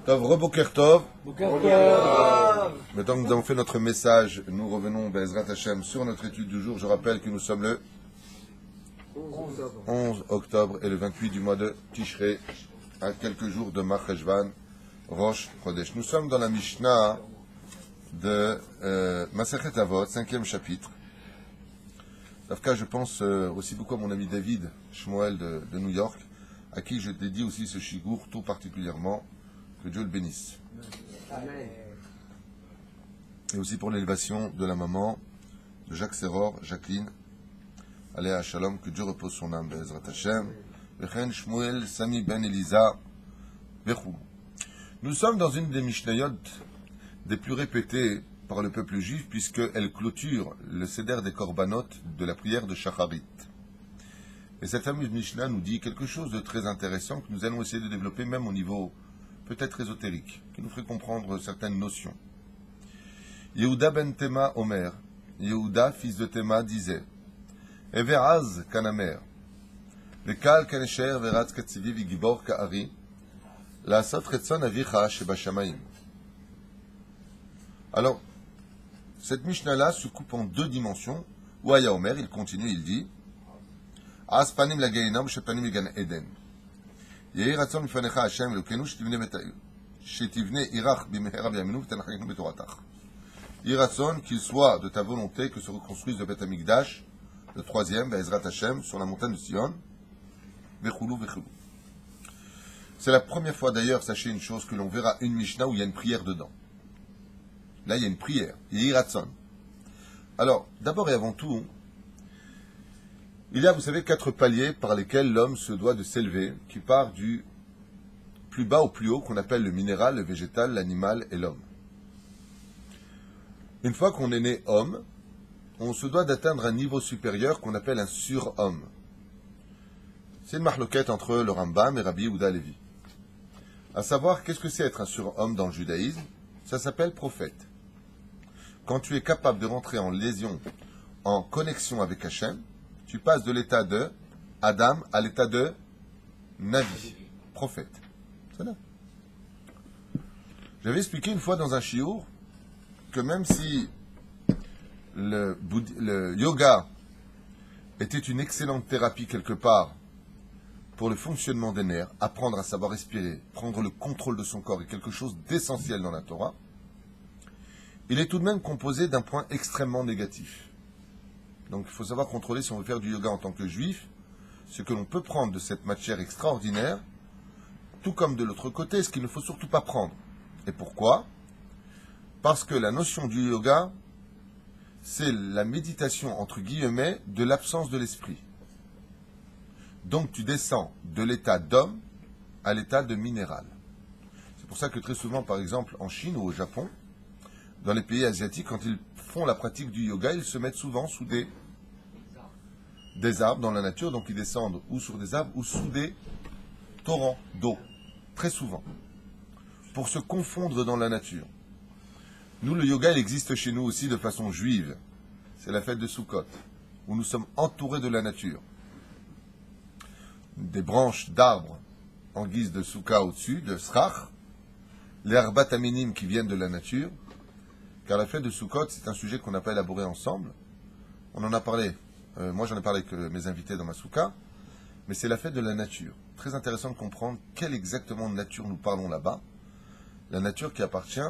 Tov, Reboker Tov. Boker Tov. Maintenant que nous avons fait notre message, nous revenons, Be'ezrat Hashem, sur notre étude du jour. Je rappelle que nous sommes le 11 octobre et le 28 du mois de Tishrei, à quelques jours de Mar Cheshvan, Rosh Chodesh. Nous sommes dans la Mishnah de Masechet Avot, 5e chapitre. Dafka, je pense aussi beaucoup à mon ami David Shmuel de New York, à qui je dédie aussi ce shigour tout particulièrement. Que Dieu le bénisse. Amen. Et aussi pour l'élévation de la maman de Jacques Serror, Jacqueline. Aléa Shalom, que Dieu repose son âme, Be'ezrat Hashem. Vechen Shmuel, Sami Ben Elisa, Vechou. Nous sommes dans une des Mishnayot des plus répétées par le peuple juif, puisqu'elle clôture le Seder des Korbanot de la prière de Shacharit. Et cette fameuse Mishnah nous dit quelque chose de très intéressant que nous allons essayer de développer même au niveau peut-être ésotérique, qui nous ferait comprendre certaines notions. Yehuda ben Tema Omer, Yehuda, fils de Tema, disait Everaz kanamer, lekal kanesher veratz katzivi vigibor kaari, la asat retzon avicha shebashamaim. Alors, cette Mishnah-là se coupe en deux dimensions. Ouaya Omer, il continue, il dit As panim la geinam shepanim le gan Eden. יהי רצון לפניך השם אלוקינו שתבנה עירך במהרה בימינו ותנחנו בתורתך. יהי רצון qu'il soit de ta volonté que se reconstruise le Beth Amikdash, le troisième, Be'ezrat Hashem, sur la montagne de Sion, vechulu vechulu. C'est la première fois d'ailleurs, sachez une chose, que l'on verra une Mishnah où il y a une prière dedans. Là, il y a une prière. Yehei Ratzon. Alors, d'abord et avant tout, il y a, vous savez, 4 paliers par lesquels l'homme se doit de s'élever, qui part du plus bas au plus haut, qu'on appelle le minéral, le végétal, l'animal et l'homme. Une fois qu'on est né homme, on se doit d'atteindre un niveau supérieur qu'on appelle un surhomme. C'est une marloquette entre le Rambam et Rabbi Yehuda Levi. À savoir, qu'est-ce que c'est être un surhomme dans le judaïsme? Ça s'appelle prophète. Quand tu es capable de rentrer en liaison, en connexion avec Hachem, tu passes de l'état de Adam à l'état de Navi, prophète. C'est là. J'avais expliqué une fois dans un shiur que même si le yoga était une excellente thérapie quelque part pour le fonctionnement des nerfs, apprendre à savoir respirer, prendre le contrôle de son corps est quelque chose d'essentiel dans la Torah, il est tout de même composé d'un point extrêmement négatif. Donc il faut savoir contrôler, si on veut faire du yoga en tant que juif, ce que l'on peut prendre de cette matière extraordinaire, tout comme de l'autre côté, ce qu'il ne faut surtout pas prendre. Et pourquoi? Parce que la notion du yoga, c'est la méditation, entre guillemets, de l'absence de l'esprit. Donc tu descends de l'état d'homme à l'état de minéral. C'est pour ça que très souvent, par exemple, en Chine ou au Japon, dans les pays asiatiques, quand ils font la pratique du yoga, ils se mettent souvent sous des arbres dans la nature, donc ils descendent ou sur des arbres ou sous des torrents d'eau, très souvent, pour se confondre dans la nature. Nous, le yoga, il existe chez nous aussi de façon juive. C'est la fête de Sukkot, où nous sommes entourés de la nature. Des branches d'arbres en guise de soukha au-dessus, de srach, les arbat aminim qui viennent de la nature, car la fête de Sukkot, c'est un sujet qu'on a pas élaboré ensemble. On en a parlé, moi j'en ai parlé avec mes invités dans ma soukha, mais c'est la fête de la nature. Très intéressant de comprendre quelle exactement nature nous parlons là-bas. La nature qui appartient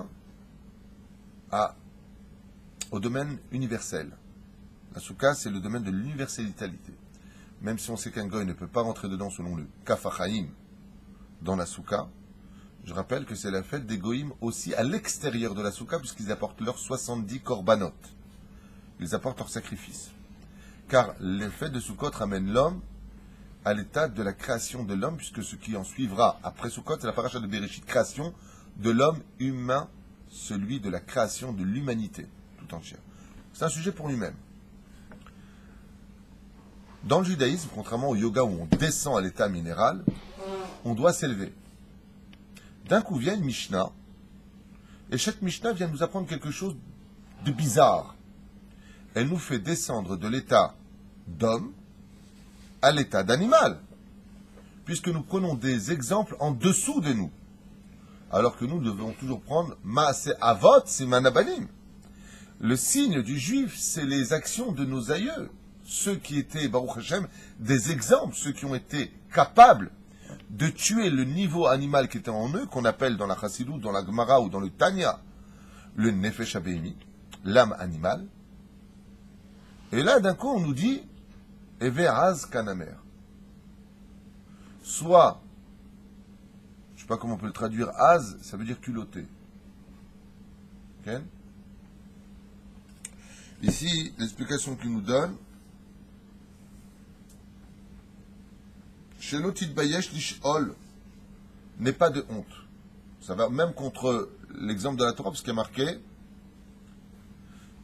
au domaine universel. La soukha, c'est le domaine de l'universalité. Même si on sait qu'un goy ne peut pas rentrer dedans selon le kafachaim dans la soukha, je rappelle que c'est la fête des goïms aussi à l'extérieur de la soukha, puisqu'ils apportent leurs 70 korbanot. Ils apportent leurs sacrifices. Car les fêtes de Sukkot ramènent l'homme à l'état de la création de l'homme, puisque ce qui en suivra après Sukkot, c'est la paracha de Bereshit, création de l'homme humain, celui de la création de l'humanité tout entière. C'est un sujet pour lui-même. Dans le judaïsme, contrairement au yoga où on descend à l'état minéral, on doit s'élever. D'un coup vient une Mishnah, et cette Mishnah vient nous apprendre quelque chose de bizarre. Elle nous fait descendre de l'état d'homme à l'état d'animal, puisque nous prenons des exemples en dessous de nous. Alors que nous devons toujours prendre Maaseh Avot Siman Abanim. Le signe du juif, c'est les actions de nos aïeux. Ceux qui étaient, Baruch Hashem, des exemples, ceux qui ont été capables de tuer le niveau animal qui était en eux, qu'on appelle dans la Chassidut, dans la Gemara ou dans le Tanya, le Nefesh Abehimi, l'âme animale. Et là, d'un coup, on nous dit, Eve Az Kanamer. Soit, je ne sais pas comment on peut le traduire, Az, ça veut dire culotté. Okay? Ici, l'explication qu'il nous donne, Shelo Titbayesh Lish'ol, n'est pas de honte. Ça va même contre l'exemple de la Torah, parce qu'il y a marqué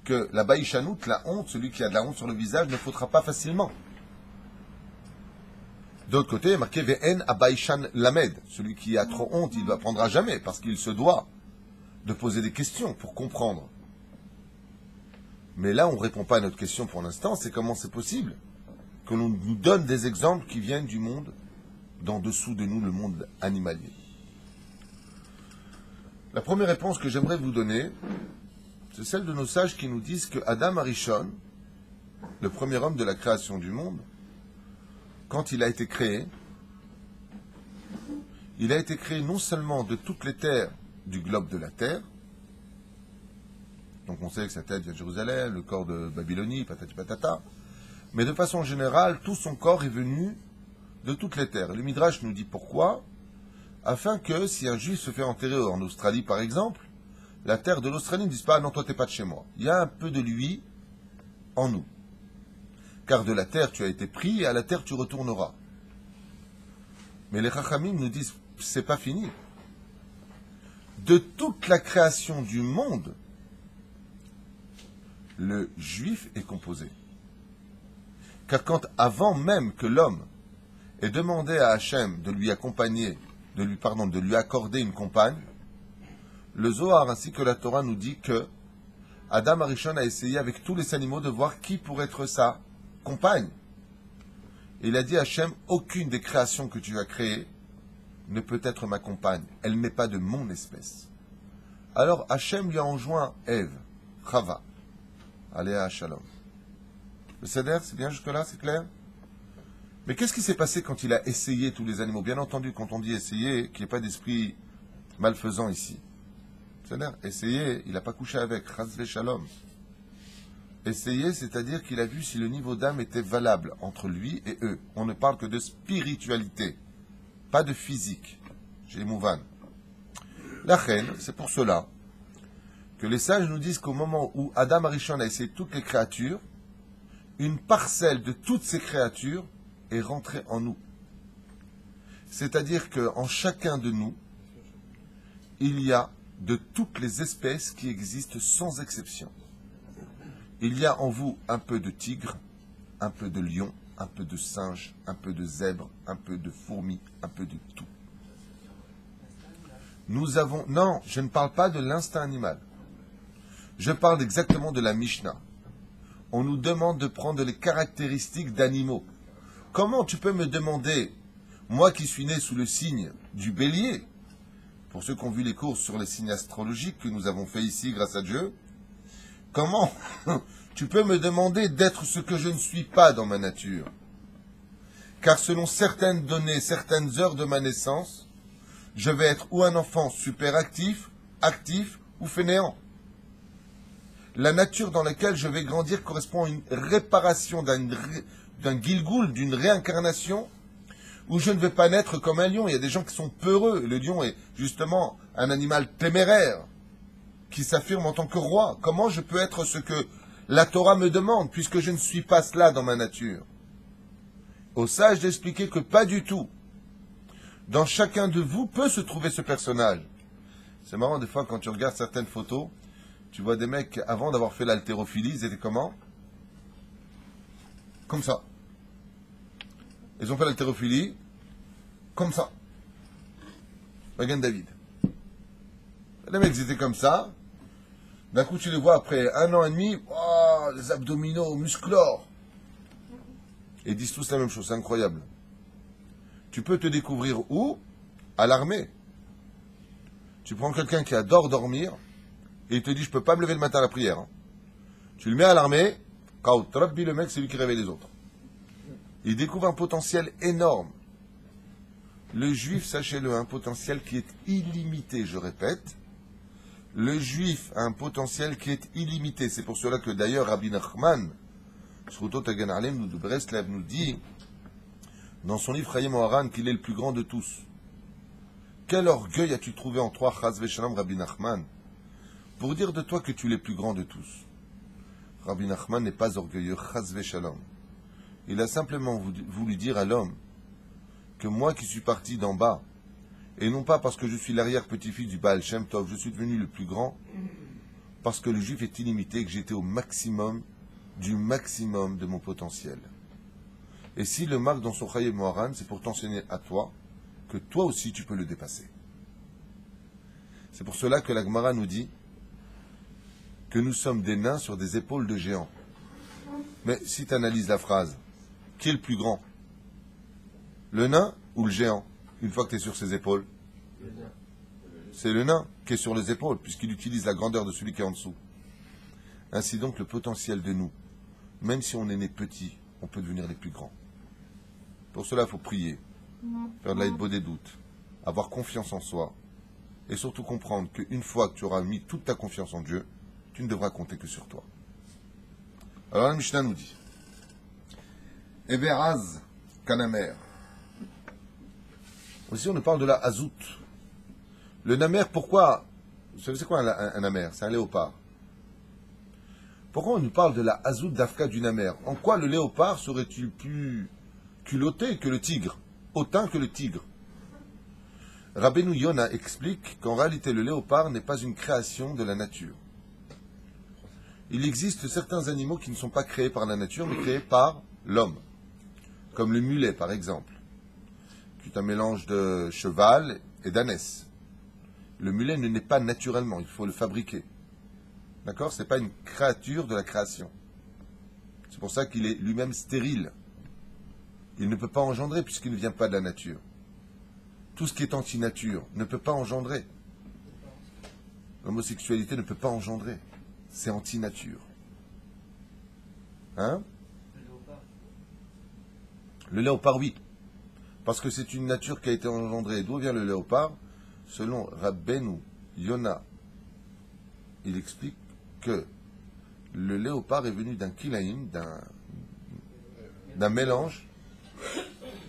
que la Baïchanout, la honte, celui qui a de la honte sur le visage, ne faudra pas facilement. D'autre côté, il y a marqué Ve'en Abaïchan Lamed, celui qui a trop honte, il ne apprendra jamais, parce qu'il se doit de poser des questions pour comprendre. Mais là, on ne répond pas à notre question pour l'instant, c'est comment c'est possible que l'on nous donne des exemples qui viennent du monde, d'en dessous de nous, le monde animalier. La première réponse que j'aimerais vous donner, c'est celle de nos sages qui nous disent que Adam Arishon, le premier homme de la création du monde, quand il a été créé non seulement de toutes les terres du globe de la terre, donc on sait que sa tête vient de Jérusalem, le corps de Babylonie, patati patata, mais de façon générale, tout son corps est venu de toutes les terres. Et le Midrash nous dit pourquoi, afin que si un juif se fait enterrer en Australie par exemple, la terre de l'Australie ne dise pas « non, toi t'es pas de chez moi ». Il y a un peu de lui en nous. Car de la terre tu as été pris et à la terre tu retourneras. Mais les Chachamim nous disent « c'est pas fini ». De toute la création du monde, le juif est composé. Car quand avant même que l'homme ait demandé à Hachem de lui accompagner, de lui accorder une compagne, le Zohar ainsi que la Torah nous dit que Adam Arishon a essayé avec tous les animaux de voir qui pourrait être sa compagne. Et il a dit à Hachem, aucune des créations que tu as créées ne peut être ma compagne. Elle n'est pas de mon espèce. Alors Hachem lui a enjoint Ève, Chava, Aléa Shalom. Le Seder, c'est bien jusque-là, c'est clair? Mais qu'est-ce qui s'est passé quand il a essayé tous les animaux? Bien entendu, quand on dit essayer, qu'il n'y ait pas d'esprit malfaisant ici. C'est-à-dire, essayer, il n'a pas couché avec, Chazve Shalom. Essayer, c'est-à-dire qu'il a vu si le niveau d'âme était valable entre lui et eux. On ne parle que de spiritualité, pas de physique, chez les Mouvan. La reine, c'est pour cela que les sages nous disent qu'au moment où Adam Arishon a essayé toutes les créatures, une parcelle de toutes ces créatures est rentrée en nous. C'est-à-dire qu'en chacun de nous, il y a de toutes les espèces qui existent sans exception. Il y a en vous un peu de tigre, un peu de lion, un peu de singe, un peu de zèbre, un peu de fourmi, un peu de tout. Nous avons... Non, je ne parle pas de l'instinct animal. Je parle exactement de la Mishnah. On nous demande de prendre les caractéristiques d'animaux. Comment tu peux me demander, moi qui suis né sous le signe du bélier, pour ceux qui ont vu les cours sur les signes astrologiques que nous avons fait ici grâce à Dieu, comment tu peux me demander d'être ce que je ne suis pas dans ma nature? Car selon certaines données, certaines heures de ma naissance, je vais être ou un enfant super actif, ou fainéant. La nature dans laquelle je vais grandir correspond à une réparation d'un Gilgoul, d'une réincarnation, où je ne vais pas naître comme un lion. Il y a des gens qui sont peureux. Le lion est justement un animal téméraire, qui s'affirme en tant que roi. Comment je peux être ce que la Torah me demande, puisque je ne suis pas cela dans ma nature? Au sage d'expliquer que pas du tout. Dans chacun de vous peut se trouver ce personnage. C'est marrant, des fois, quand tu regardes certaines photos, tu vois des mecs, avant d'avoir fait l'haltérophilie, ils étaient comment? Comme ça. Ils ont fait l'haltérophilie, comme ça. Regarde David. Les mecs, ils étaient comme ça. D'un coup, tu les vois après 1 an et demi, oh, les abdominaux musclores. Et ils disent tous la même chose, c'est incroyable. Tu peux te découvrir où? À l'armée. Tu prends quelqu'un qui adore dormir et il te dit je peux pas me lever le matin à la prière. Hein. Tu le mets à l'armée, quand Rabbi le mec c'est lui qui réveille les autres. Il découvre un potentiel énorme. Le juif, sachez-le, a un potentiel qui est illimité, je répète. Le juif a un potentiel qui est illimité. C'est pour cela que d'ailleurs Rabbi Nachman, Zchuto Tagen Aleinu de Breslev, nous dit dans son livre Chayim Oharan qu'il est le plus grand de tous. Quel orgueil as-tu trouvé en toi, Chaz Veshalom, Rabbi Nachman, pour dire de toi que tu es le plus grand de tous. Rabbi Nachman n'est pas orgueilleux, Chaz Veshalom. Il a simplement voulu dire à l'homme que moi qui suis parti d'en bas, et non pas parce que je suis l'arrière-petit-fils du Baal Shem Tov, je suis devenu le plus grand, parce que le juif est illimité et que j'étais au maximum du maximum de mon potentiel. Et s'il le marque dans son Chayim Oharan, c'est pour t'enseigner à toi que toi aussi tu peux le dépasser. C'est pour cela que la Gemara nous dit que nous sommes des nains sur des épaules de géants. Mais si tu analyses la phrase, qui est le plus grand? Le nain ou le géant? Une fois que tu es sur ses épaules, c'est le nain qui est sur les épaules, puisqu'il utilise la grandeur de celui qui est en dessous. Ainsi donc, le potentiel de nous, même si on est né petit, on peut devenir les plus grands. Pour cela, il faut prier, faire de l'aïdbo des doutes, avoir confiance en soi, et surtout comprendre qu'une fois que tu auras mis toute ta confiance en Dieu, tu ne devras compter que sur toi. Alors la Mishnah nous dit, Eberaz Kanamer. Aussi, on nous parle de la Hazout. Le Namer, pourquoi? Vous savez, c'est quoi un Namer? C'est un léopard. Pourquoi on nous parle de la Hazout d'Afka du Namer? En quoi le léopard serait-il plus culotté que le tigre? Hautain que le tigre? Rabbeinu Yona explique qu'en réalité, le léopard n'est pas une création de la nature. Il existe certains animaux qui ne sont pas créés par la nature, mais créés par l'homme. Comme le mulet, par exemple. C'est un mélange de cheval et d'ânesse. Le mulet ne naît pas naturellement, il faut le fabriquer. D'accord? Ce n'est pas une créature de la création. C'est pour ça qu'il est lui-même stérile. Il ne peut pas engendrer puisqu'il ne vient pas de la nature. Tout ce qui est anti-nature ne peut pas engendrer. L'homosexualité ne peut pas engendrer. C'est anti-nature. Hein? Le léopard, oui. Parce que c'est une nature qui a été engendrée. D'où vient le léopard? Selon Rabbeinu Yona, il explique que le léopard est venu d'un kilaïm, d'un mélange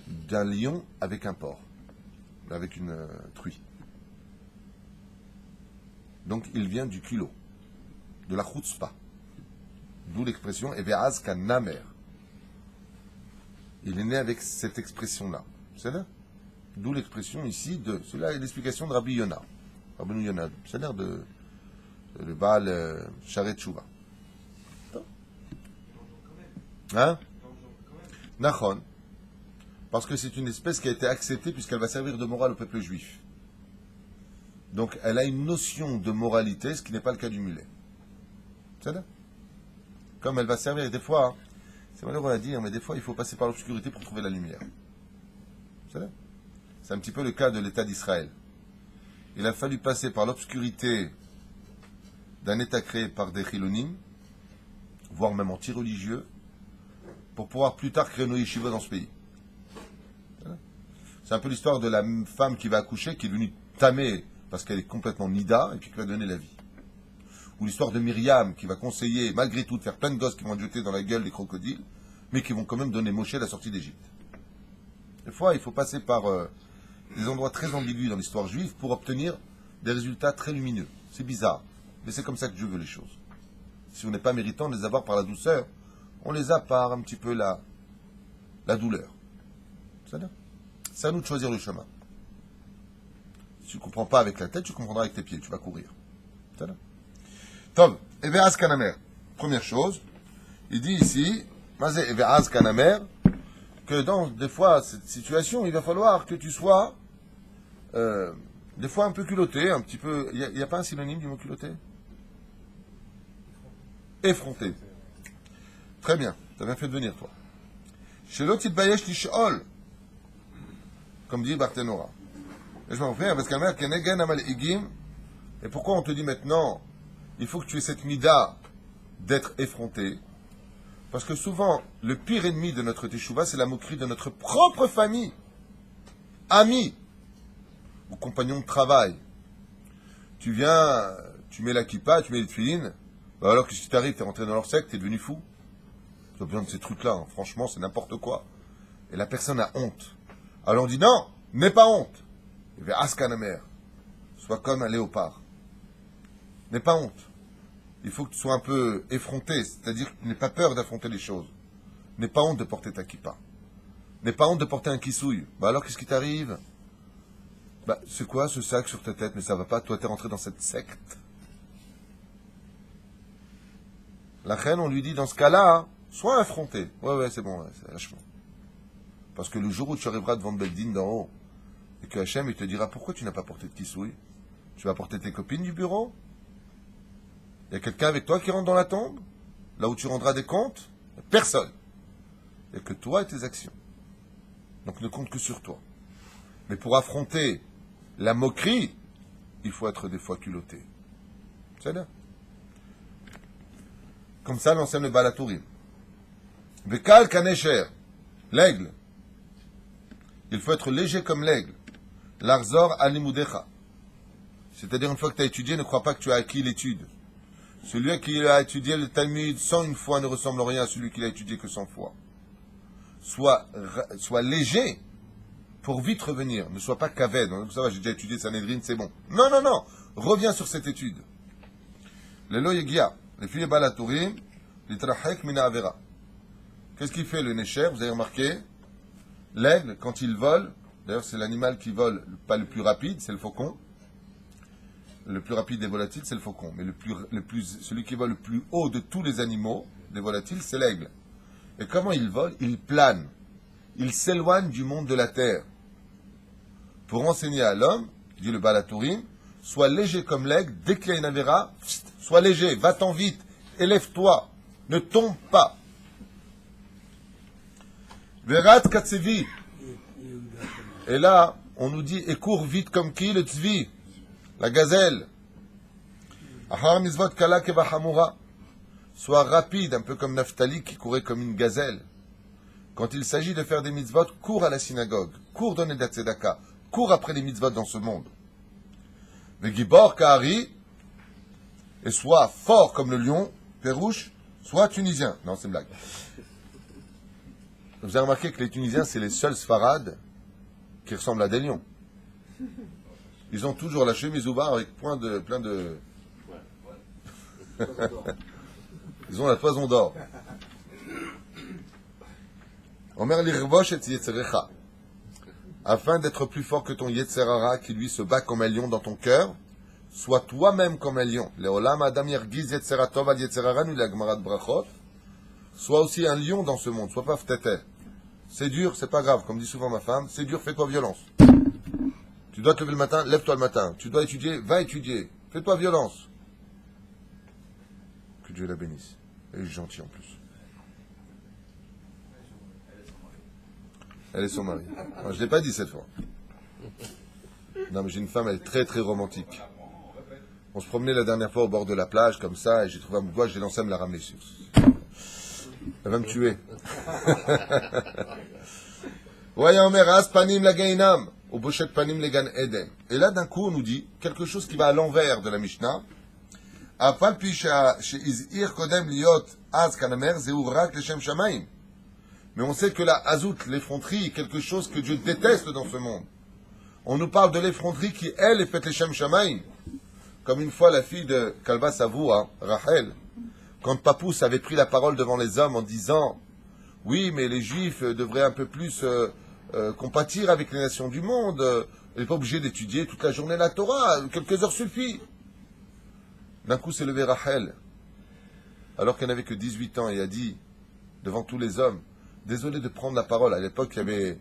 d'un lion avec un porc, avec une truie. Donc il vient du culot, de la chutzpah. D'où l'expression Eveaz Kanamer. Il est né avec cette expression-là. C'est là. D'où l'expression ici de. C'est là l'explication de Rabbi Yona. Rabbi Yona. C'est l'air de. Le Baal Sharet Tshuva. Hein? Nachon. Parce que c'est une espèce qui a été acceptée puisqu'elle va servir de morale au peuple juif. Donc elle a une notion de moralité, ce qui n'est pas le cas du mulet. C'est là. Comme elle va servir des fois. Hein, c'est malheureux à dire, mais des fois il faut passer par l'obscurité pour trouver la lumière. C'est un petit peu le cas de l'État d'Israël. Il a fallu passer par l'obscurité d'un État créé par des chilonim, voire même anti-religieux, pour pouvoir plus tard créer nos yeshivot dans ce pays. C'est un peu l'histoire de la femme qui va accoucher, qui est devenue tamée parce qu'elle est complètement nida, et puis qui va donner la vie. Ou l'histoire de Myriam, qui va conseiller, malgré tout, de faire plein de gosses qui vont être jetés dans la gueule des crocodiles, mais qui vont quand même donner Moshe la sortie d'Égypte. Des fois, il faut passer par des endroits très ambigus dans l'histoire juive pour obtenir des résultats très lumineux. C'est bizarre, mais c'est comme ça que Dieu veut les choses. Si on n'est pas méritant de les avoir par la douceur, on les a par un petit peu la douleur. C'est à nous de choisir le chemin. Si tu ne comprends pas avec la tête, tu comprendras avec tes pieds, tu vas courir. Tov, Eveaz Kanamer. Première chose, il dit ici, Mazé Eveaz Kanamer, que dans des fois cette situation, il va falloir que tu sois des fois un peu culotté, un petit peu. Il n'y a pas un synonyme du mot culotté? Effronté. Très bien, tu as bien fait de venir toi. Shelot Titbayesh Lishol, comme dit Barthénora. Et je m'en fais parce qu'un mère qui n'est qu'un amal igim, Et pourquoi on te dit maintenant, il faut que tu aies cette mida d'être effronté? Parce que souvent, le pire ennemi de notre teshuva, c'est la moquerie de notre propre famille, amis ou compagnons de travail. Tu viens, tu mets la kippa, tu mets les tefilines, alors que si tu arrives, tu es rentré dans leur secte, tu es devenu fou. Tu as besoin de ces trucs-là, hein. Franchement, c'est n'importe quoi. Et la personne a honte. Alors on dit non, n'aie pas honte. Il va askanamer, sois comme un léopard. N'aie pas honte. Il faut que tu sois un peu effronté, c'est-à-dire que tu n'aies pas peur d'affronter les choses. N'aie pas honte de porter ta kippa. N'aie pas honte de porter un kissouille. Alors qu'est-ce qui t'arrive? C'est quoi ce sac sur ta tête? Mais ça va pas, toi t'es rentré dans cette secte. La reine, on lui dit dans ce cas-là, sois affronté. Ouais, c'est bon, c'est lâche-moi. Parce que le jour où tu arriveras devant Beldin d'en haut, et que Hachem, il te dira, pourquoi tu n'as pas porté de kissouille? Tu vas porter tes copines du bureau? Il y a quelqu'un avec toi qui rentre dans la tombe? Là où tu rendras des comptes? Personne. Il n'y a que toi et tes actions. Donc ne compte que sur toi. Mais pour affronter la moquerie, il faut être des fois culotté. C'est là. Comme ça, l'enseigne le Balatourim. Vekal kanesher, l'aigle. Il faut être léger comme l'aigle. L'arzor alimudecha. C'est-à-dire, une fois que tu as étudié, ne crois pas que tu as acquis l'étude. Celui qui a étudié le Talmud 101 fois ne ressemble en rien à celui qui l'a étudié que 100 fois. Sois léger pour vite revenir. Ne sois pas kaved. Donc ça va, j'ai déjà étudié Sanhedrin, c'est bon. Non. Reviens sur cette étude. Le lo yegia, les filles balatourim, l'itrachek mina avera. Qu'est-ce qu'il fait le Necher? Vous avez remarqué? L'aigle, quand il vole, d'ailleurs c'est l'animal qui vole pas le plus rapide, c'est le faucon. Le plus rapide des volatiles, c'est le faucon. Mais celui qui vole le plus haut de tous les animaux, des volatiles, c'est l'aigle. Et comment il vole? Il plane. Il s'éloigne du monde de la terre. Pour enseigner à l'homme, dit le Balatourim, sois léger comme l'aigle, dès qu'il y a une avéra, sois léger, va-t'en vite, élève-toi, ne tombe pas. Verat katsevi. Et là, on nous dit, et cours vite comme qui? Le tzvi, la gazelle. Ahar mizvot kala kevahamura. Sois rapide, un peu comme Naphtali qui courait comme une gazelle. Quand il s'agit de faire des mitzvot, cours à la synagogue, cours donner de la tzedaka, cours après les mitzvot dans ce monde. Vegibor kahari, et sois fort comme le lion, Pérouche, sois tunisien. Non, c'est une blague. Vous avez remarqué que les Tunisiens, c'est les seuls sfarades qui ressemblent à des lions. Ils ont toujours la chemise ouverte avec plein de... Ils ont la toison d'or. Omer lirvosh et yetzerecha. Afin d'être plus fort que ton yetzerara qui lui se bat comme un lion dans ton cœur, sois toi-même comme un lion. Leolam adam yergiz yetzeratov al yetzerara nu la Gemara de brachot. Sois aussi un lion dans ce monde, sois pas ftété. C'est dur, c'est pas grave, comme dit souvent ma femme, c'est dur, fais-toi violence. Tu dois te lever le matin, lève-toi le matin. Tu dois étudier, va étudier. Fais-toi violence. Que Dieu la bénisse. Elle est gentille en plus. Elle est son mari. Non, je ne l'ai pas dit cette fois. Non, mais j'ai une femme, elle est très très romantique. On se promenait la dernière fois au bord de la plage, comme ça, et j'ai trouvé un bout de bois, j'ai lancé à me la ramener sur. Elle va me tuer. Voyons, Meras, Panim la Gainam, au Boshet Panim le Gan Eden. Et là, d'un coup, on nous dit quelque chose qui va à l'envers de la Mishnah. Afal pisha chez Izir Kodem Liot Az Kanamer Zeurak Leshem Shamaim. Mais on sait que la azout, l'effronterie, est quelque chose que Dieu déteste dans ce monde. On nous parle de l'effronterie qui, elle, est faite Leshem Shamaim. Comme une fois la fille de Kalva Savoua, Rachel, quand Papous avait pris la parole devant les hommes en disant « Oui, mais les Juifs devraient un peu plus compatir avec les nations du monde. Elle n'est pas obligée d'étudier toute la journée la Torah. Quelques heures suffit. » D'un coup, s'est levé Rachel, alors qu'elle n'avait que 18 ans, et a dit, devant tous les hommes, désolé de prendre la parole. À l'époque, il y avait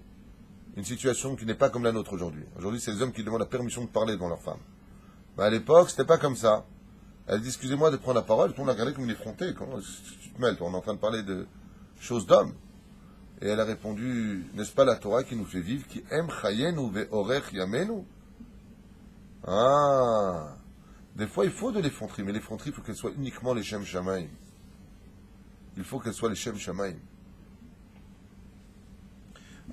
une situation qui n'est pas comme la nôtre aujourd'hui. Aujourd'hui, c'est les hommes qui demandent la permission de parler devant leurs femmes. Mais à l'époque, c'était pas comme ça. Elle dit, excusez-moi de prendre la parole. Tout le monde a regardé comme une effrontée. Comment tu te mêles, toi? On est en train de parler de choses d'hommes. Et elle a répondu, n'est-ce pas la Torah qui nous fait vivre, qui aime chayenu ve'orech yamenu? Ah, Des fois, il faut de l'effronterie, mais l'effronterie, il faut qu'elle soit uniquement les Shem Shamaim. Il faut qu'elle soit les Shem Shamaim.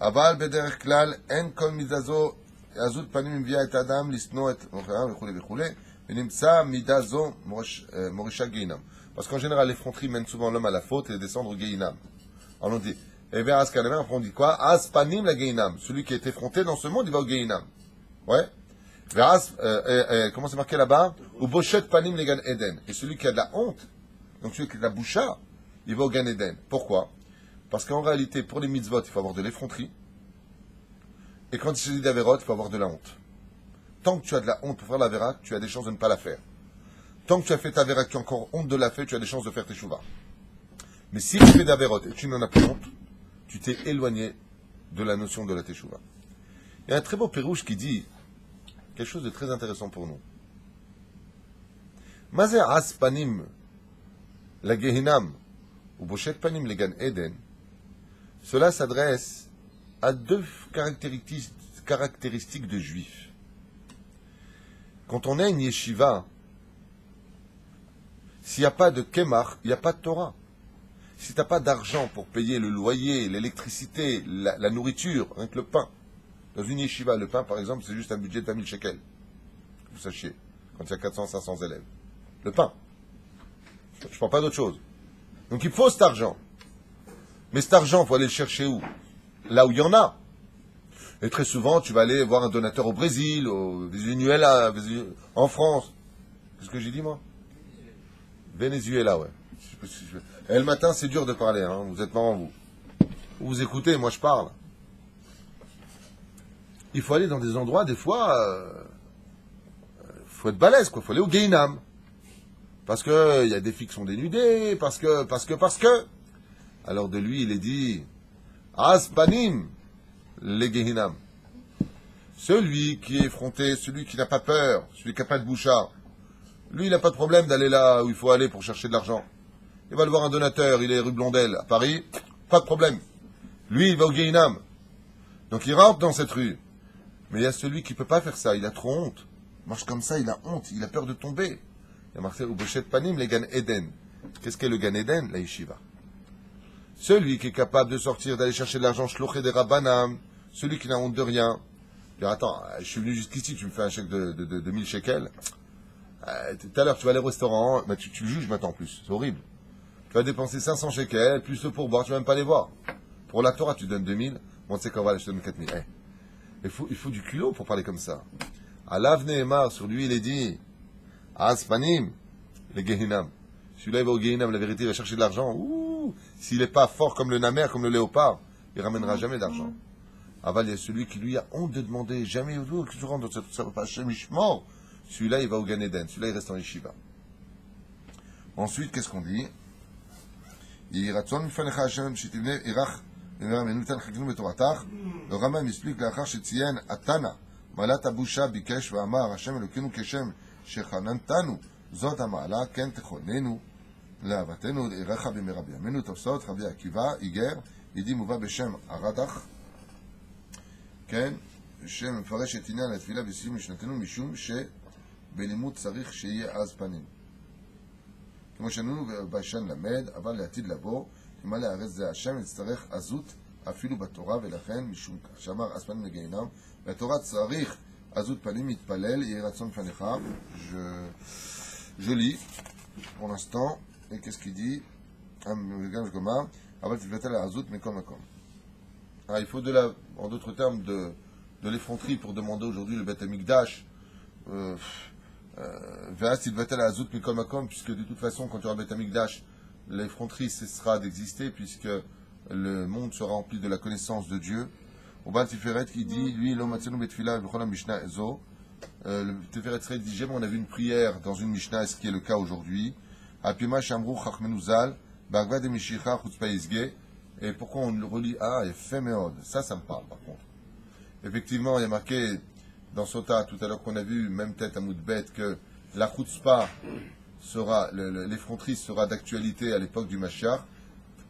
Aval bederech klal en kol midazo azut panim mvia et adam lisno et וכו' וכו' ונמצא מידה זו מורישה גיהינם. Parce qu'en général, l'effronterie mène souvent l'homme à la faute et descendre au Gehinam. Alors on dit, et bien, après on dit quoi? Aspanim la Gehinam. Celui qui est effronté dans ce monde, il va au Gehinam. Ouais. Comment c'est marqué là-bas? Ou Boshet Panim le Gan Eden. Et celui qui a de la honte, donc celui qui a de la boucha, il va au Gan Eden. Pourquoi? Parce qu'en réalité, pour les mitzvot, il faut avoir de l'effronterie. Et quand il s'agit d'Averot, il faut avoir de la honte. Tant que tu as de la honte pour faire l'Avera, tu as des chances de ne pas la faire. Tant que tu as fait ta Avera, que tu as encore honte de la faire, tu as des chances de faire tes chouvas. Mais si tu fais d'Averot et tu n'en as plus honte, tu t'es éloigné de la notion de la Teshuvah. Il y a un très beau pérouche qui dit quelque chose de très intéressant pour nous. Mazé as panim la Gehinam ou Boshet panim le Gan Eden, cela s'adresse à deux caractéristiques de juifs. Quand on est une yeshiva, s'il n'y a pas de kemach, il n'y a pas de Torah. Si tu n'as pas d'argent pour payer le loyer, l'électricité, la nourriture, rien que le pain. Dans une yeshiva, le pain, par exemple, c'est juste un budget de 20 000 shekels. Vous sachiez, quand il y a 400, 500 élèves. Le pain. Je ne parle pas d'autre chose. Donc il faut cet argent. Mais cet argent, il faut aller le chercher où? Là où il y en a. Et très souvent, tu vas aller voir un donateur au Brésil, au Venezuela, en France. Qu'est-ce que j'ai dit, moi? Venezuela, ouais. Et le matin, c'est dur de parler, hein. Vous êtes marrants, vous. Vous écoutez, moi je parle. Il faut aller dans des endroits, des fois, faut être balèze, quoi. Il faut aller au Gehinam. Parce que il y a des filles qui sont dénudées, parce que. Alors de lui, il est dit, Aspanim, les Gehinam. Celui qui est effronté, celui qui n'a pas peur, celui qui n'a pas de bouchard, lui, il n'a pas de problème d'aller là où il faut aller pour chercher de l'argent. Il va le voir un donateur, il est rue Blondel, à Paris, pas de problème. Lui, il va au Gehinam. Donc il rentre dans cette rue. Mais il y a celui qui ne peut pas faire ça, il a trop honte. Il marche comme ça, il a honte, il a peur de tomber. Il a marqué au Boshet Panim, les Gan Eden. Qu'est-ce qu'est le Gan Eden? La yeshiva. Celui qui est capable de sortir, d'aller chercher de l'argent, shloché des rabbanam, celui qui n'a honte de rien. Dire, attends, je suis venu jusqu'ici, tu me fais un chèque de 1000 shekels. Tout à l'heure, tu vas aller au restaurant, mais tu juges maintenant en plus, c'est horrible. Tu vas dépenser 500 shekels, plus le pourboire, tu vas même pas les voir. Pour la Torah, tu donnes 2000, bon, tu sais qu'on va aller, je te donne 4000. Il faut du culot pour parler comme ça. Alav Nehemar, sur lui, il est dit, Aspanim, les Gehinam. Celui-là, il va au Gehinam, la vérité, il va chercher de l'argent. S'il n'est pas fort comme le namer, comme le léopard, il ramènera jamais d'argent. Aval, il y a celui qui lui a honte de demander, jamais que tu rentres dans ce repas, mort. Celui-là, il va au Gan Eden. Celui-là, il reste en yeshiva. Ensuite, qu'est-ce qu'on dit? Le Rambam explique לאחר שציין התנא מעלת הבושה ביקש ואמר השם אלוקינו כשם שחננתנו זאת המעלה כן תכוננו לאהבתנו ליראך במרב ימינו. תופסות רבי עקיבא איגר ידי מובא בשם הרד"ח, כן, שמפרש את עניין התפילה בסיום משנתנו משום שבלימוד צריך שיהיה עז פנים כמו שננו ובשן למד, אבל לעתיד לבוא כמה להרס זה השם יצטרך עזות אפילו בתורה, ולכן משום כך שאמר אז פנים לגיהינם, והתורה צריך עזות פנים מתפלל, יהי רצון לפניך. Je lis pour l'instant, et qu'est-ce qu'il dit? Il faut en d'autres termes de l'effronterie pour demander aujourd'hui le Beth Amikdash. Puisque de toute façon, quand tu auras le Beth Amikdash, l'effronterie cessera d'exister, puisque le monde sera rempli de la connaissance de Dieu. Au Baal Tiferet qui dit, lui, le Tiferet serait dit, on a vu une prière dans une Mishnah, ce qui est le cas aujourd'hui. Et pourquoi on le relit? Ça me parle par contre. Effectivement, il y a marqué dans Sota, tout à l'heure qu'on a vu, même tête à Moudbet, que la chutzpah sera, l'effronterie sera d'actualité à l'époque du Mashiach.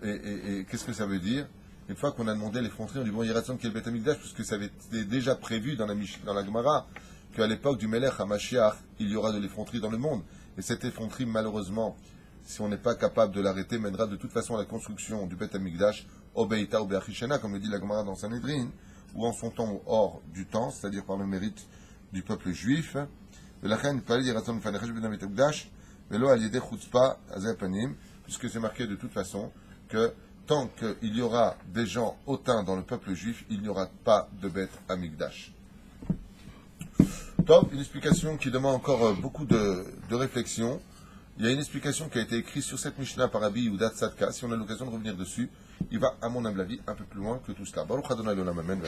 Et qu'est-ce que ça veut dire? Une fois qu'on a demandé l'effronterie, on dit bon, il y a raison qu'il y ait le Beth Amikdash, parce que ça avait été déjà prévu dans la Gemara, qu'à l'époque du Melech HaMashiach, il y aura de l'effronterie dans le monde. Et cette effronterie, malheureusement, si on n'est pas capable de l'arrêter, mènera de toute façon à la construction du Beth HaMikdash, au Beita ou Be'achishena, comme le dit la Gemara dans Sanhedrin, ou en son temps hors du temps, c'est-à-dire par le mérite du peuple juif. Puisque c'est marqué de toute façon que tant qu'il y aura des gens hautains dans le peuple juif, il n'y aura pas de Beth HaMikdash. Top, une explication qui demande encore beaucoup de réflexion. Il y a une explication qui a été écrite sur cette Mishnah par Rabbi Yehuda Tzadka. Si on a l'occasion de revenir dessus, il va, à mon humble avis, un peu plus loin que tout cela. Baruch Adonai l'olam, amen.